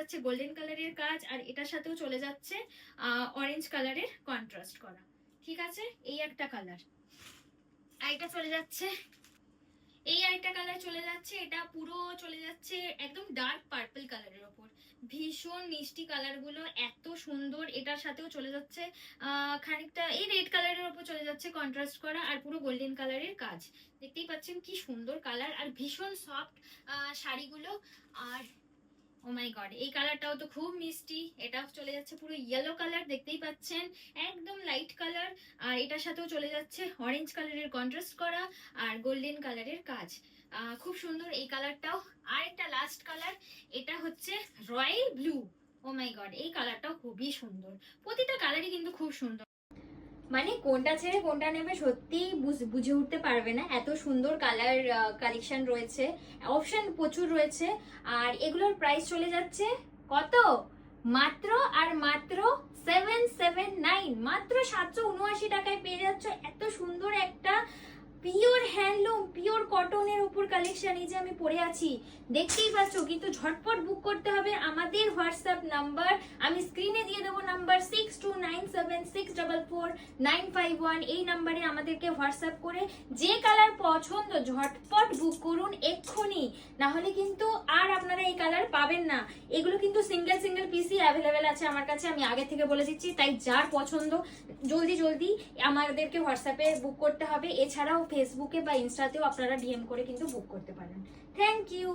যাচ্ছে গোল্ডেন কালারের কাজ, আর এটার সাথেও চলে যাচ্ছে অরেঞ্জ কালারের কন্ট্রাস্ট করা। ঠিক আছে, এই একটা কালার। আর এটা চলে যাচ্ছে, এই আরেকটা কালার চলে যাচ্ছে, এটা পুরো চলে যাচ্ছে একদম ডার্ক পার্পল কালারের ওপর। ভীষণ মিষ্টি কালার গুলো, এত সুন্দর। এটার সাথেও চলে যাচ্ছে খানিকটা এই রেড কালারের ওপর চলে যাচ্ছে কন্ট্রাস্ট করা, আর পুরো গোল্ডেন কালারের কাজ। দেখতেই পাচ্ছেন কি সুন্দর কালার, আর ভীষণ সফট শাড়িগুলো। আর ও মাই গড, এই কালারটাও তো খুব মিষ্টি। এটা চলে যাচ্ছে পুরো ইয়েলো কালার, দেখতেই পাচ্ছেন একদম লাইট কালার। আর এটার সাথেও চলে যাচ্ছে অরেঞ্জ কালারের কন্ট্রাস্ট করা আর গোল্ডেন কালারের কাজ। খুব সুন্দর এই কালারটাও। আর একটা লাস্ট কালার, এটা হচ্ছে রয়্যাল ব্লু। ও মাই গড, এই কালারটাও খুবই সুন্দর। প্রতিটা কালারই কিন্তু খুব সুন্দর, মানে কোনটা ছেড়ে কোনটা নেবে সত্যি বুঝে উঠতে পারবে না, এত সুন্দর কালার কালেকশন রয়েছে, অপশন প্রচুর রয়েছে। আর এগুলোর প্রাইস চলে যাচ্ছে কত, মাত্র আর মাত্র 779, মাত্র 779 টাকায় পেয়ে যাচ্ছ এত সুন্দর একটা পিওর হ্যান্ডলুম, পিওর কটনের উপর কালেকশন। এই যে আমি পরে আছি দেখতেই পাচ্ছ, কিন্তু ঝটপট বুক করতে হবে। আমাদের হোয়াটসঅ্যাপ নাম্বার আমি স্ক্রিনে দিয়ে দেবো, নাম্বার 6297644951। এই নাম্বারে আমাদেরকে হোয়াটসঅ্যাপ করে যে কালার পছন্দ ঝটপট বুক করুন এক্ষুনি, না হলে কিন্তু আর আপনারা এই কালার পাবেন না। এগুলো কিন্তু সিঙ্গেল সিঙ্গেল পিসই অ্যাভেলেবেল আছে আমার কাছে, আমি আগে থেকে বলে দিচ্ছি। তাই যার পছন্দ জলদি জলদি আমাদেরকে হোয়াটসঅ্যাপে বুক করতে হবে। এছাড়াও ফেসবুকে বা ইনস্টাতেও আপনারা ডিএম করে কিন্তু বুক করতে পারেন। Thank you.